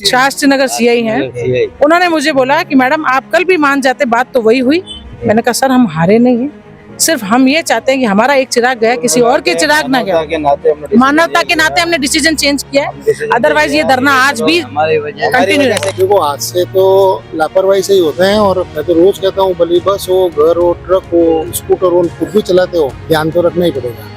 Shastri Nagar CI हैं, उन्होंने मुझे बोला कि मैडम आप कल भी मान जाते, बात तो वही हुई। मैंने कहा सर हम हारे नहीं हैं, सिर्फ हम ये चाहते हैं कि हमारा एक चिराग गया, किसी और के चिराग ना गया। मानवता के नाते हमने डिसीजन चेंज किया है, अदरवाइज ये धरना आज भी कंटिन्यू रहेगा। देखो हादसे तो लापरवाही से ही होते हैं, और मैं तो रोज कहता हूँ भले बस हो, घर हो, ट्रक हो, स्कूटर हो, खुद भी चलाते हो, ध्यान तो रखना ही पड़ेगा।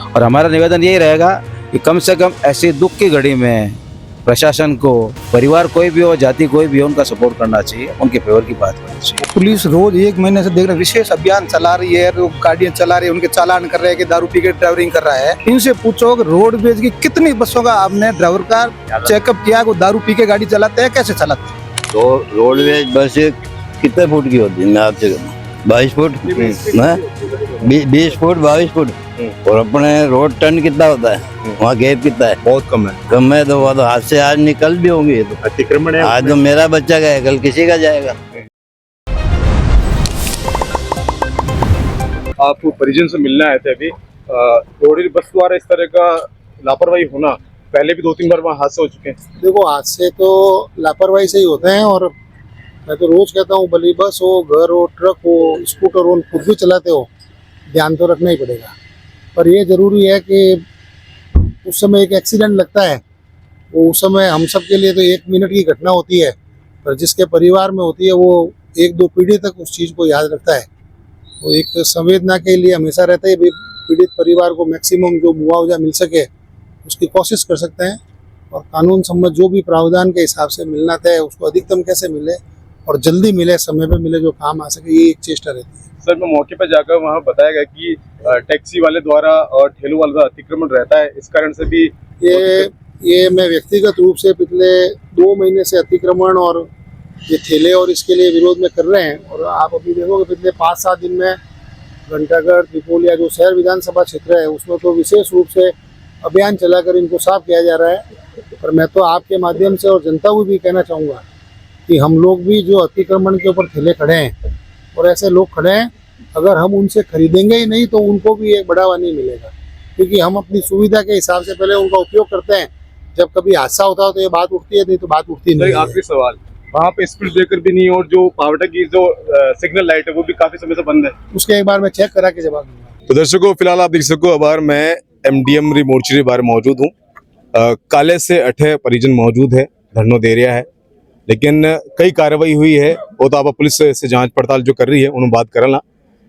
और हमारा निवेदन यही रहेगा कि कम से कम ऐसी दुख की घड़ी में प्रशासन को, परिवार कोई भी हो, जाति कोई भी हो, उनका सपोर्ट करना चाहिए, उनके फेवर की बात करनी चाहिए। पुलिस रोज 1 महीने से देख रहे विशेष अभियान चला रही है, जो गाड़ियां चला रही है उनके चालान कर रहे हैं कि दारू पी के ड्राइवरिंग कर रहा है। इनसे पूछो कि रोडवेज की कितनी बसों का आपने ड्राइवर का चेकअप किया, वो दारू पी के गाड़ी चलाते हैं, कैसे चलाते हैं? तो रोडवेज बस कितने फुट की होती है? मैं आपसे 22 फुट, 20 फुट, 22 फुट। और अपने रोड टर्न कितना होता है? वहाँ गैप कितना है? बहुत कम है। कम है, तो वह तो हाथ से आज निकल भी होंगे। तो अतिक्रमण है। आज तो मेरा बच्चा गया, कल किसी का जाएगा। आप परिजन से मिलने आए थे अभी, रोडवेज बस द्वारा इस तरह का लापरवाही होना पहले भी 2-3 बार वहाँ हादसे हो चुके हैं। देखो हादसे तो लापरवाही से ही होते हैं, और मैं तो रोज कहता हूँ भले बस हो, घर हो, ट्रक हो, स्कूटर हो, खुद भी चलाते हो, ध्यान तो रखना ही पड़ेगा। पर ये जरूरी है कि उस समय एक एक्सीडेंट लगता है, वो उस समय हम सब के लिए तो 1 मिनट की घटना होती है, पर जिसके परिवार में होती है वो 1-2 पीढ़ी तक उस चीज़ को याद रखता है। वो एक संवेदना के लिए हमेशा रहता है, पीड़ित परिवार को मैक्सिमम जो मुआवजा मिल सके उसकी कोशिश कर सकते हैं, और कानून सम्मत जो भी प्रावधान के हिसाब से मिलना तय है उसको अधिकतम कैसे मिले और जल्दी मिले, समय पे मिले, जो काम आ सके, ये एक चेष्टा रहती है। सर मैं मौके पर जाकर वहाँ बताया गया कि टैक्सी वाले द्वारा और ठेलों वाले द्वारा अतिक्रमण रहता है, इस कारण से भी ये मैं व्यक्तिगत रूप से पिछले 2 महीने से अतिक्रमण और ये ठेले और इसके लिए विरोध में कर रहे हैं। और आप अभी देखोगे पिछले 5-7 दिन में घंटागढ़, त्रिपोलिया जो शहर विधानसभा क्षेत्र है उसमें तो विशेष रूप से अभियान चलाकर इनको साफ किया जा रहा है। पर मैं तो आपके माध्यम से और जनता को भी कहना चाहूँगा कि हम लोग भी जो अतिक्रमण के ऊपर ठेले खड़े हैं और ऐसे लोग खड़े हैं, अगर हम उनसे खरीदेंगे ही नहीं तो उनको भी एक बढ़ावा नहीं मिलेगा, क्योंकि हम अपनी सुविधा के हिसाब से पहले उनका उपयोग करते हैं। जब कभी हादसा होता है तो ये बात उठती है, नहीं तो बात उठती नहीं। आखिरी सवाल, वहाँ पे स्पीड ब्रेकर भी नहीं, और जो पावटा की जो सिग्नल लाइट है वो भी काफी समय से बंद है। उसके एक बार मैं चेक करा के जवाब दूंगा। तो दर्शकों फिलहाल आप देख सको अबार मैं एमडीएम मोर्चरी बाहर मौजूद हूँ। काले से अठे परिजन मौजूद है, धरनो दे रहा है, लेकिन कई कार्रवाई हुई है वो तो आप पुलिस से जांच पड़ताल जो कर रही है उन्होंने बात करना।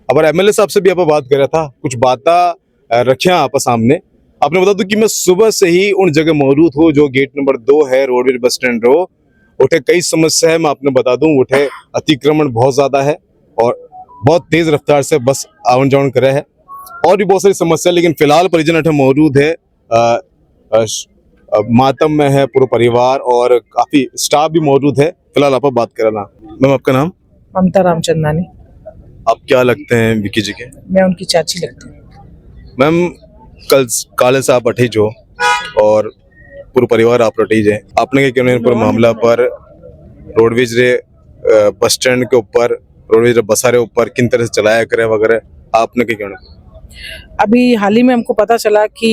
अब एमएलए साहब से भी आप बात कर रहा था, कुछ बातें रखिया आप सामने। आपने बता दूं कि मैं सुबह से ही उन जगह मौजूद हूँ जो गेट नंबर 2 है रोडवेज बस स्टैंड रो। उठे कई समस्या है, मैं आपने बता दूं, उठे अतिक्रमण बहुत ज्यादा है और बहुत तेज रफ्तार से बस आवन जावन कर रहा है, और भी बहुत सारी समस्या। लेकिन फिलहाल परिजन अठे मौजूद है, मातम में है पूरा परिवार और काफी स्टाफ भी मौजूद है। फिलहाल आप बात करना। मैम आपका नाम? ममता रामचंदानी। आप क्या लगते हैं विकी जी के? मैं उनकी चाची लगती हूँ। मैम कल काले साहब अठी जो और पूरा परिवार आप रटी जाए, आपने क्या कहना पूरा मामला पर रोडवेज रे बस स्टैंड के ऊपर, रोडवेज रे बसारे ऊपर किन तरह से चलाया करे वगैरह, आपने क्या कहना? अभी हाल ही में हमको पता चला कि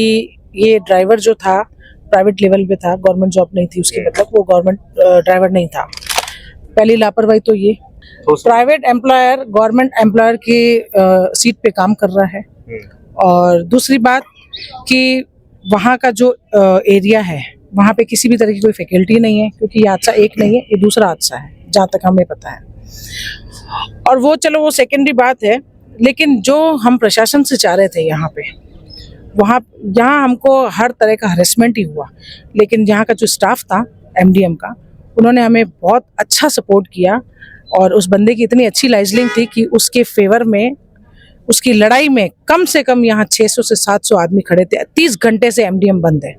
ये ड्राइवर जो था प्राइवेट लेवल पे था, गवर्नमेंट जॉब नहीं थी उसकी, मतलब वो गवर्नमेंट ड्राइवर नहीं था। पहली लापरवाही तो ये, प्राइवेट एम्प्लॉयर गवर्नमेंट एम्प्लॉयर की सीट पे काम कर रहा है। और दूसरी बात कि वहाँ का जो एरिया है वहाँ पे किसी भी तरह की कोई फैकल्टी नहीं है, क्योंकि ये हादसा एक नहीं है, ये दूसरा हादसा है जहाँ तक हमें पता है। और वो चलो वो सेकेंडरी बात है, लेकिन जो हम प्रशासन से चाह रहे थे यहाँ पे, यहाँ हमको हर तरह का हरेसमेंट ही हुआ। लेकिन यहाँ का जो स्टाफ था एमडीएम का, उन्होंने हमें बहुत अच्छा सपोर्ट किया, और उस बंदे की इतनी अच्छी लाइजलिंग थी कि उसके फेवर में, उसकी लड़ाई में कम से कम यहाँ 600 से 700 आदमी खड़े थे। 30 घंटे से एमडीएम बंद है,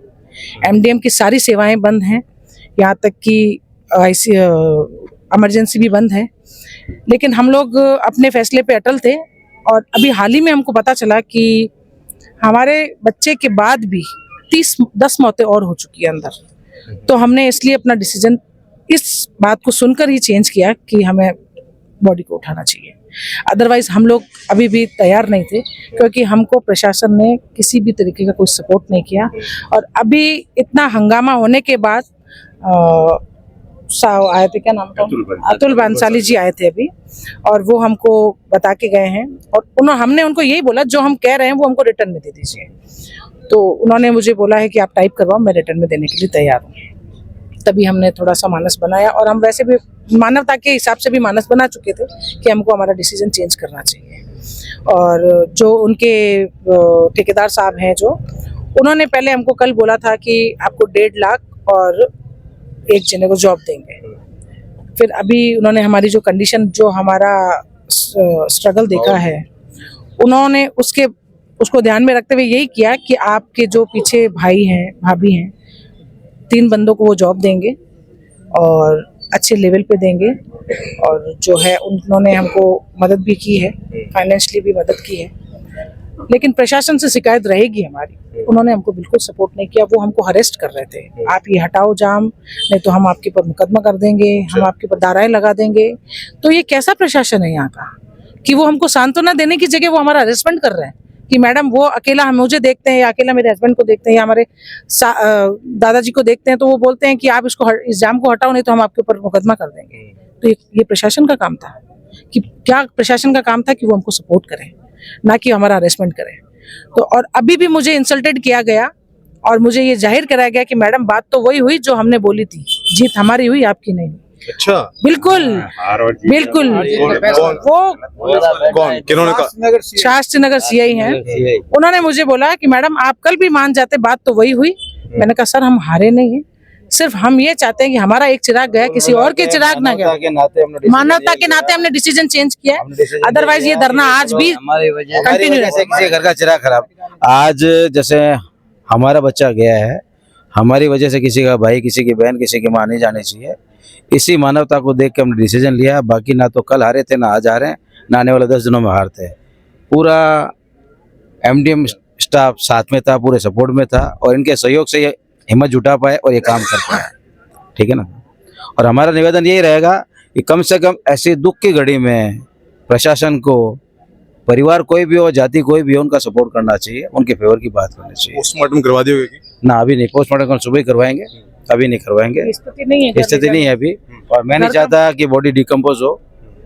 एमडीएम की सारी सेवाएं बंद हैं, यहाँ तक कि इमरजेंसी भी बंद है। लेकिन हम लोग अपने फैसले पे अटल थे, और अभी हाल ही में हमको पता चला कि हमारे बच्चे के बाद भी 10 मौतें और हो चुकी है अंदर। तो हमने इसलिए अपना डिसीजन इस बात को सुनकर ही चेंज किया कि हमें बॉडी को उठाना चाहिए। अदरवाइज हम लोग अभी भी तैयार नहीं थे, क्योंकि हमको प्रशासन ने किसी भी तरीके का कोई सपोर्ट नहीं किया। और अभी इतना हंगामा होने के बाद साहब आए थे, क्या नाम था, अतुल बंसाली जी आए थे अभी, और वो हमको बता के गए हैं, और हमने उनको यही बोला जो हम कह रहे हैं वो हमको रिटर्न में दे दीजिए। तो उन्होंने मुझे बोला है कि आप टाइप करवाओ, मैं रिटर्न में देने के लिए तैयार हूँ। तभी हमने थोड़ा सा मानस बनाया, और हम वैसे भी मानवता के हिसाब से भी मानस बना चुके थे कि हमको हमारा डिसीजन चेंज करना चाहिए। और जो उनके ठेकेदार साहब हैं, जो उन्होंने पहले हमको कल बोला था कि आपको 1.5 लाख और एक जने को जॉब देंगे। फिर अभी उन्होंने हमारी जो कंडीशन, जो हमारा स्ट्रगल देखा है, उन्होंने उसको ध्यान में रखते हुए यही किया कि आपके जो पीछे भाई हैं, भाभी हैं, 3 बंदों को वो जॉब देंगे और अच्छे लेवल पे देंगे। और जो है उन्होंने हमको मदद भी की है, फाइनेंशियली भी मदद की है, लेकिन प्रशासन से शिकायत रहेगी हमारी। उन्होंने हमको बिल्कुल सपोर्ट नहीं किया, वो हमको हरेस्ट कर रहे थे, आप ये हटाओ जाम, नहीं तो हम आपके ऊपर मुकदमा कर देंगे, हम आपके ऊपर धाराएं लगा देंगे। तो ये कैसा प्रशासन है यहाँ का कि वो हमको सांत्वना देने की जगह वो हमारा हरेसमेंट कर रहे हैं कि मैडम वो अकेला हम मुझे देखते हैं, या अकेला मेरे हस्बैंड को देखते हैं, या हमारे दादाजी को देखते हैं, तो वो बोलते हैं कि आप इस जाम को हटाओ, नहीं तो हम आपके ऊपर मुकदमा कर देंगे। तो ये प्रशासन का काम था कि क्या प्रशासन का काम था कि वो हमको सपोर्ट करें, ना कि हमारा हरेसमेंट करें। तो और अभी भी मुझे इंसल्टेड किया गया और मुझे ये जाहिर कराया गया कि मैडम बात तो वही हुई जो हमने बोली थी, जीत हमारी हुई, आपकी नहीं। अच्छा, बिल्कुल बिल्कुल। कौन किन्होंने कहा? शास्त्री नगर सीआई हैं, उन्होंने मुझे बोला कि मैडम आप कल भी मान जाते, बात तो वही हुई। मैंने कहा सर हम हारे नहीं हैं, सिर्फ हम ये चाहते हैं कि हमारा एक चिराग गया, किसी और के चिराग ना गया। मानवता के नाते हमने डिसीजन चेंज किया है, अदरवाइज ये धरना आज भी कंटिन्यू जैसे किसी घर का चिराग खराब, आज जैसे हमारा बच्चा गया है, हमारी वजह से किसी का भाई, किसी की बहन, किसी की मां नहीं जानी चाहिए। इसी मानवता को देख के हमने डिसीजन लिया। बाकी ना तो कल हारे थे, ना आज हारे, ना आने वाले 10 दिनों में हारते। पूरा एमडीएम स्टाफ साथ में था, पूरे सपोर्ट में था, और इनके सहयोग से ये हिम्मत जुटा पाए और ये काम कर पाए। ठीक है ना। और हमारा निवेदन यही रहेगा कि कम से कम ऐसी दुख की घड़ी में प्रशासन को, परिवार कोई भी हो, जाति कोई भी हो, उनका सपोर्ट करना चाहिए, उनके फेवर की बात करनी चाहिए। पोस्टमार्टम करवा दिए ना, अभी नहीं, पोस्टमार्टम सुबह ही करवाएंगे, अभी नहीं करवाएंगे, स्थिति नहीं है अभी। और मैं नहीं चाहता कि बॉडी डिकम्पोज हो,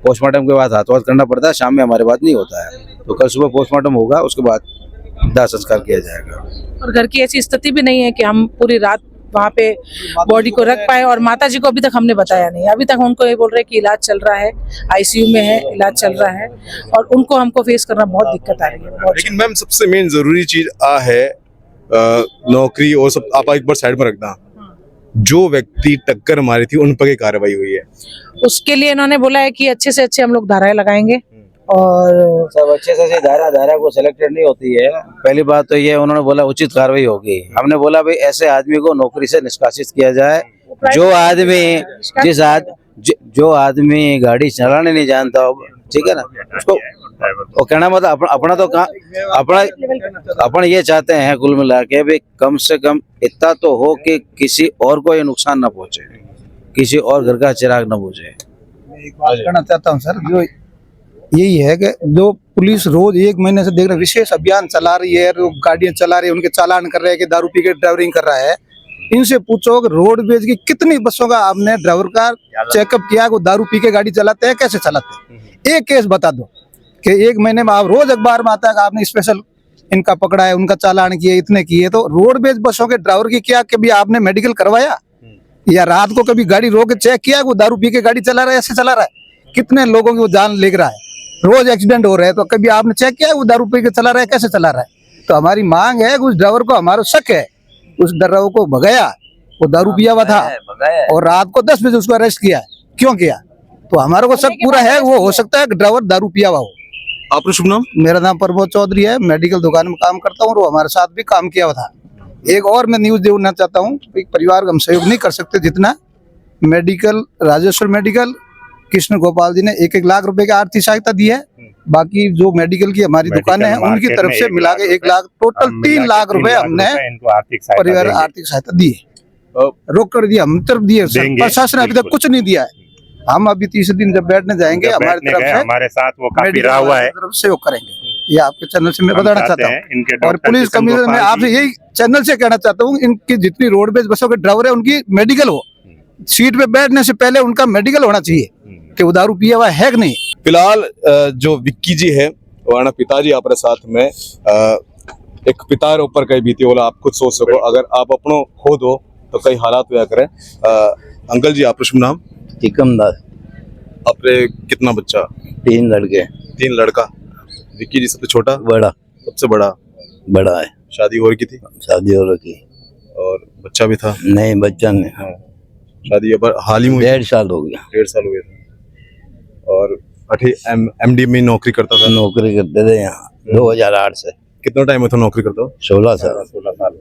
पोस्टमार्टम के बाद हाथों हाथ करना पड़ता है, शाम में हमारे बात नहीं होता है। तो कल सुबह पोस्टमार्टम होगा, उसके बाद दाह संस्कार किया जाएगा। और घर की ऐसी स्थिति भी नहीं है कि हम पूरी रात वहाँ पे बॉडी को रख पाए। और माता जी को अभी तक हमने बताया नहीं, अभी तक उनको ये बोल रहे हैं कि इलाज चल रहा है, आईसीयू में है, इलाज चल रहा है, और उनको हमको फेस करना बहुत दिक्कत आ रही है। लेकिन मैम सबसे मेन जरूरी चीज है नौकरी और सब, आप एक बार साइड में रखना। जो व्यक्ति टक्कर मारी थी उन पर ही कार्रवाई हुई है, उसके लिए इन्होंने बोला है कि अच्छे से अच्छे हम लोग धाराएं लगाएंगे। और सब अच्छे से धारा को सिलेक्टेड नहीं होती है। पहली बात तो ये उन्होंने बोला उचित कार्रवाई होगी। हमने बोला भाई ऐसे आदमी को नौकरी से निष्कासित किया जाए। जो आदमी गाड़ी चलाने नहीं जानता हो, ठीक है ना, उसको वो कहना मतलब अपना तो अपन ये चाहते हैं कुल मिला के भाई कम से कम इतना तो हो कि किसी और को ये नुकसान ना पहुंचे, किसी और घर का चिराग ना बुझे। एक बात कहना चाहता हूँ सर, जो यही है कि जो पुलिस रोज 1 महीने से देख रहे विशेष अभियान चला रही है, गाड़ियां चला रही है, उनके चालान कर रहे हैं कि दारू पी के ड्राइवरिंग कर रहा है। इनसे पूछो कि रोडवेज की कितनी बसों का आपने ड्राइवर का चेकअप किया, वो दारू पी के गाड़ी चलाते हैं, कैसे चलाते हैं? एक केस बता दो कि 1 महीने में आप रोज अखबार में आता है कि आपने स्पेशल इनका पकड़ा है, उनका चालान किए, इतने किए। तो रोडवेज बसों के ड्राइवर की क्या कभी आपने मेडिकल करवाया, या रात को कभी गाड़ी रोक के चेक किया वो दारू पी के गाड़ी चला रहा है, ऐसे चला रहा है? कितने लोगों की वो जान ले रहा है, रोज एक्सीडेंट हो रहे हैं। तो कभी आपने चेक किया वो दारू पी के चला रहा है, कैसे चला रहा है? तो हमारी मांग है उस ड्राइवर को, हमारा शक है उस ड्राइवर को भगाया, वो दारू पिया हुआ था, और रात को 10 बजे उसको अरेस्ट किया। क्यों किया? तो हमारे को शक पूरा है वो हो सकता है ड्राइवर दारू पिया हुआ हो। आपका शुभ नाम? मेरा नाम प्रमोद चौधरी है, मेडिकल दुकान में काम करता हूँ, वो हमारे साथ भी काम किया हुआ था। एक और मैं न्यूज देना चाहता हूँ, परिवार का हम सहयोग नहीं कर सकते जितना मेडिकल, राजेश्वर मेडिकल, कृष्ण गोपाल जी ने 1-1 लाख रुपए की आर्थिक सहायता दी है। बाकी जो मेडिकल की हमारी दुकानें हैं उनकी तरफ से मिला के 1 लाख, टोटल 3 लाख रुपए हमने परिवार आर्थिक सहायता दी है, रोक कर दिया, हम तरफ दिए। प्रशासन अभी तक कुछ नहीं दिया है। हम अभी 30 दिन जब बैठने जाएंगे हमारी तरफ से, हमारे साथ वो काफी रहा हुआ है, तरफ से वो करेंगे। ये आपके चैनल से मैं बताना चाहता हूँ। और पुलिस कमिश्नर, मैं आपसे यही चैनल से कहना चाहता हूँ, इनकी जितनी रोडवेज बसों के ड्राइवर है उनकी मेडिकल हो, सीट पे बैठने से पहले उनका मेडिकल होना चाहिए कि वो दारू पिया हुआ है कि नहीं। फिलहाल जो विक्की जी है वरना पिताजी आप साथ में एक पिता ऊपर कई बीती बोला आप खुद सोच सको अगर आप अपनो हो दो तो कई हालात हुआ करें। अंकल जी आप शुभ नाम? चिकमदार। अपने कितना बच्चा? 3 लड़के। 3 लड़का। विक्की जी सबसे छोटा? बड़ा। सबसे बड़ा? बड़ा है। शादी हो रही थी? शादी हो रखी। और बच्चा भी था? नहीं बच्चा नहीं। हाँ। शादी अब हाल ही में 1.5 साल हो गया। 1.5 साल हुए थे। और एमडी में नौकरी करता था? नौकरी करते थे यहाँ 2008 से। कितना टाइम में था नौकरी करता हो? 16 साल।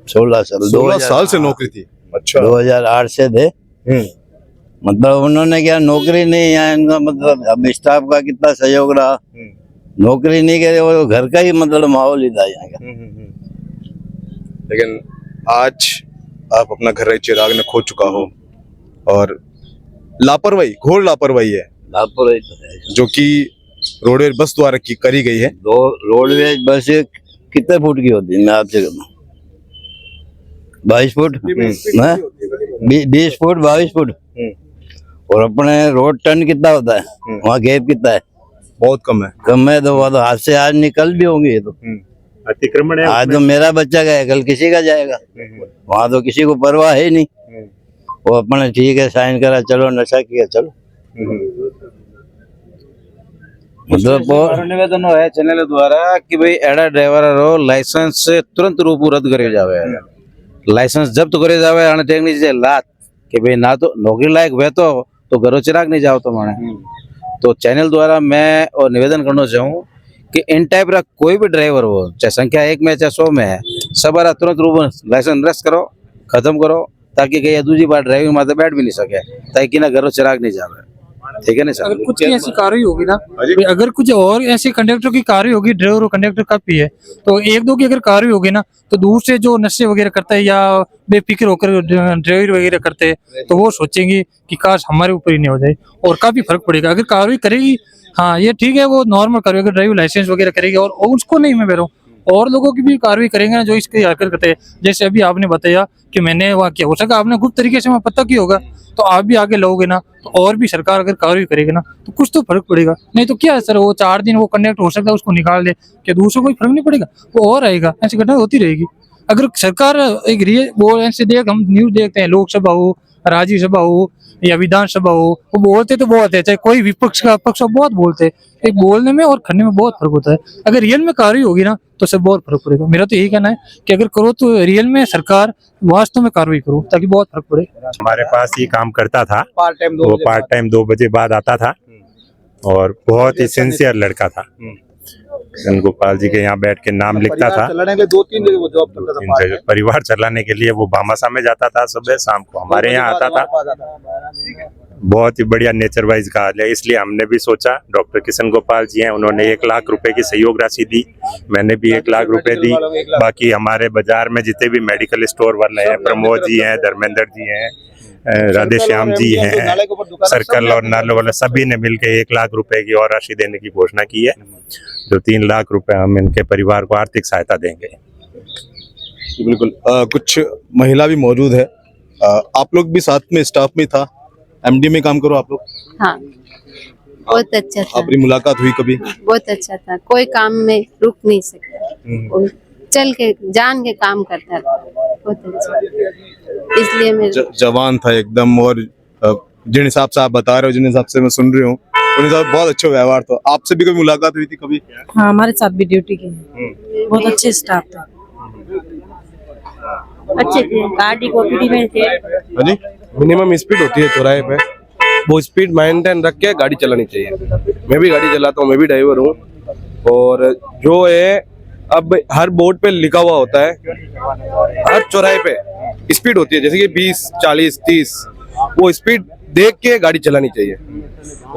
16 साल से नौकरी थी। अच्छा। 2008 से थे। मतलब उन्होंने क्या नौकरी नहीं है इनका मतलब अब स्टाफ का कितना सहयोग रहा। नौकरी नहीं करे वो घर का ही मतलब माहौल ही था यहाँ का। लेकिन आज आप अपना घर रही चिराग ने खो चुका हो और लापरवाही घोर लापरवाही है लापरवाही तो है जो कि रोडवेज बस द्वारा की करी गई है। रोडवेज बस कितने फुट की होती है मैं आपसे कहता हूँ 22 फुट 20 फुट 22 फुट और अपने रोड टर्न कितना होता है वहाँ गैप कितना है? बहुत कम है तो वो तो हाथ से आज निकल भी होंगे ये तो अतिक्रमण है। आज तो मेरा बच्चा गया कल किसी का जाएगा। वहाँ तो किसी को परवाह है ही नहीं। वो अपने ठीक है साइन करा चलो नशा किया चलो। मतलब निवेदन है चैनल द्वारा कि भाई एड़ा ड्राइवर रो लाइसेंस तुरंत रूप रद्द करे जावे लाइसेंस जब्त करे जावे आने टेकनी जे लात कि भाई ना तो नौकरी लायक वे तो घरों चिराग नहीं जाओ तो माने। तो चैनल द्वारा मैं और निवेदन करना चाहूँ कि इन टाइप का कोई भी ड्राइवर हो चाहे संख्या 1 में चाहे 100 में है सब तुरंत रूप लाइसेंस निरस्त करो खत्म करो ताकि कहीं दूसरी बार ड्राइविंग माते बैठ भी नहीं सके ताकि ना घरों चिराग नहीं जावे। ठीक है ना सर? अगर कुछ की ऐसी कार्रवाई होगी ना अगर कुछ और ऐसे कंडक्टर की कार्रवाई होगी ड्राइवर और कंडक्टर का भी है तो 1-2 की अगर कार्रवाई होगी ना तो दूर से जो नशे वगैरह करता है या बेफिक्र होकर ड्राइवर वगैरह करते हैं तो वो सोचेंगे कि काश हमारे ऊपर ही नहीं हो जाए और काफी फर्क पड़ेगा अगर कार्रवाई करेगी। हाँ ये ठीक है वो नॉर्मल कार्रवाई अगर ड्राइविंग लाइसेंस वगैरह करेगी और उसको नहीं मैं कह रहा हूँ और लोगों की भी कार्रवाई करेंगे ना जो इसकी हरकत करते हैं। जैसे अभी आपने बताया कि मैंने वहाँ किया हो सका आपने गुप्त तरीके से वहाँ पता किया होगा तो आप भी आगे लोगे ना तो और भी सरकार अगर कार्रवाई करेगी ना तो कुछ तो फर्क पड़ेगा। नहीं तो क्या है सर वो 4 दिन वो कंडक्ट हो सकता है उसको निकाल दे क्या दूसरों को कोई फर्क नहीं पड़ेगा वो और आएगा ऐसी घटना होती रहेगी। अगर सरकार एक वो ऐसे देख हम न्यूज देखते हैं लोकसभा हो राज्यसभा हो या विधानसभा हो वो बोलते तो बहुत है चाहे कोई विपक्ष का पक्ष हो बहुत बोलते हैं एक बोलने में और करने में बहुत फर्क होता है। अगर रियल में कार्रवाई होगी ना तो सब बहुत फर्क पड़ेगा। मेरा तो यही कहना है कि अगर करो तो रियल में सरकार वास्तव में कार्रवाई करो ताकि बहुत फर्क पड़े। हमारे पास ही काम करता था पार्ट टाइम वो पार्ट टाइम 2 बजे बाद आता था और बहुत ही सिंसियर लड़का था। किशन गोपाल जी के यहाँ बैठ के नाम लिखता था। 2-3 जगह वो जॉब करता था। परिवार चलाने के लिए वो भामासा में जाता था सुबह शाम को हमारे यहाँ आता था। बहुत ही बढ़िया नेचर वाइज का हाल है इसलिए हमने भी सोचा डॉक्टर किशन गोपाल जी हैं उन्होंने 1 लाख रुपए की सहयोग राशि दी मैंने भी 1 लाख रुपए दी। बाकी हमारे बाजार में जितने भी मेडिकल स्टोर वाले हैं प्रमोद जी हैं धर्मेंद्र जी हैं राधे श्याम जी हैं सर्कल और नालो वाले सभी ने मिलकर 1 लाख रुपए की और राशि देने की घोषणा की है जो 3 लाख रुपए हम इनके परिवार को आर्थिक सहायता देंगे। बिल्कुल। कुछ महिला भी मौजूद है। आप लोग भी साथ में स्टाफ में था एमडी में काम करो आप लोग? हाँ बहुत अच्छा था। आपकी मुलाकात हुई कभी? बहुत अच्छा था कोई काम में रुक नहीं सकता वो चल के जान के काम करता था बहुत अच्छा इसलिए मैं जवान था एकदम और जिन हिसाब से आप बता रहे हो जिन हिसाब से मैं सुन रही हूँ उन हिसाब से बहुत अच्छा व्यवहार था। आपसे भी कभी मुलाकात हुई थी कभी? हाँ हमारे साथ भी ड्यूटी की बहुत अच्छे स्टाफ था अच्छे थे गाड़ी को में थे। हाँ जी। मिनिमम स्पीड होती है चौराहे पे वो स्पीड मेंटेन रख के गाड़ी चलानी चाहिए। मैं भी गाड़ी चलाता हूँ मैं भी ड्राइवर हूँ और जो है अब हर बोर्ड पे लिखा हुआ होता है हर चौराहे पे स्पीड होती है जैसे कि 20 40 30 वो स्पीड देख के गाड़ी चलानी चाहिए।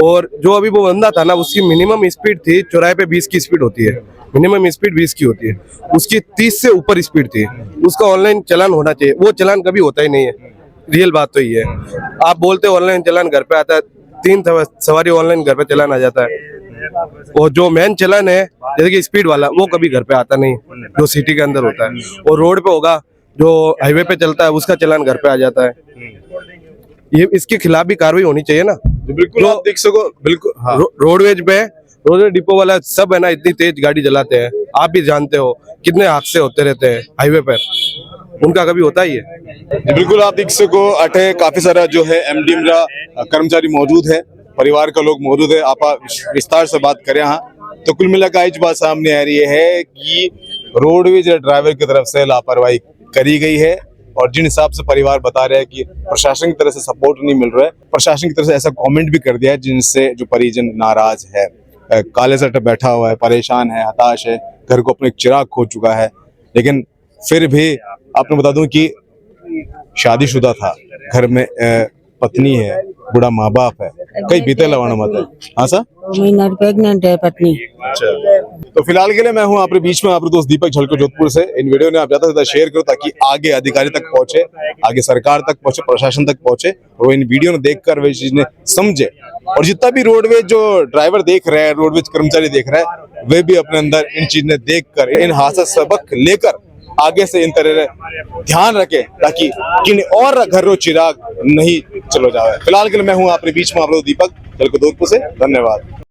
और जो अभी वो बंदा था ना उसकी मिनिमम स्पीड थी चौराहे पे 20 की स्पीड होती है मिनिमम स्पीड 20 की होती है उसकी 30 से ऊपर स्पीड थी उसका ऑनलाइन चालान होना चाहिए वो चालान कभी होता ही नहीं है। रियल बात तो ये है आप बोलते ऑनलाइन चालान घर पे आता है 3 सवारी ऑनलाइन घर पे चालान आ जाता है और जो मेन चालान है जैसे कि स्पीड वाला वो कभी घर पे आता नहीं जो सिटी के अंदर होता है और रोड पे होगा जो हाईवे पे चलता है उसका चालान घर पे आ जाता है। ये इसके खिलाफ भी कार्रवाई होनी चाहिए ना। बिल्कुल जो- आप देख सको, बिल्कुल हाँ। रोडवेज पे रोडवेज डिपो वाला सब है ना, इतनी तेज गाड़ी चलाते हैं, आप भी जानते हो कितने हादसे होते रहते हैं हाईवे पर, उनका कभी होता ही है। जी, बिल्कुल आप देख सको अठे काफी सारा जो है एमडीएम रा कर्मचारी मौजूद है, परिवार का लोग मौजूद है। आप विस्तार से बात करें हाँ, तो कुल मिलाकर आज बात सामने आ रही है कि रोडवेज ड्राइवर की तरफ से लापरवाही करी गई है, और जिन हिसाब से परिवार बता रहे हैं कि प्रशासन की तरफ से सपोर्ट नहीं मिल रहा है, प्रशासन की तरफ से ऐसा कमेंट भी कर दिया है जिनसे जो परिजन नाराज है, काले सट बैठा हुआ है, परेशान है, हताश है, घर को अपने चिराग खो चुका है। लेकिन फिर भी आपने बता दूं कि शादीशुदा था, घर में पत्नी है, बूढ़ा माँ बाप है, कई बीते लवाना मत है। हाँ सर, महीना प्रेग्नेंट है पत्नी। तो फिलहाल के लिए मैं हूँ आपके बीच में, आपके दोस्त दीपक झलको जोधपुर से। इन वीडियो ने आप ज्यादा से ज्यादा शेयर करो ताकि आगे अधिकारी तक पहुंचे, आगे सरकार तक पहुंचे, प्रशासन तक पहुंचे, और इन वीडियो ने देखकर वे चीज ने समझे। और जितना भी रोडवेज जो ड्राइवर देख रहे हैं, रोडवेज कर्मचारी देख रहे हैं, वे भी अपने अंदर इन चीज ने देखकर, इन हादसा सबक लेकर आगे से इन तरह ध्यान रखे ताकि किन और घरों चिराग नहीं चलो जाए। फिलहाल के लिए मैं हूँ आपके बीच में, आप लोग दीपक झलको जोधपुर से। धन्यवाद।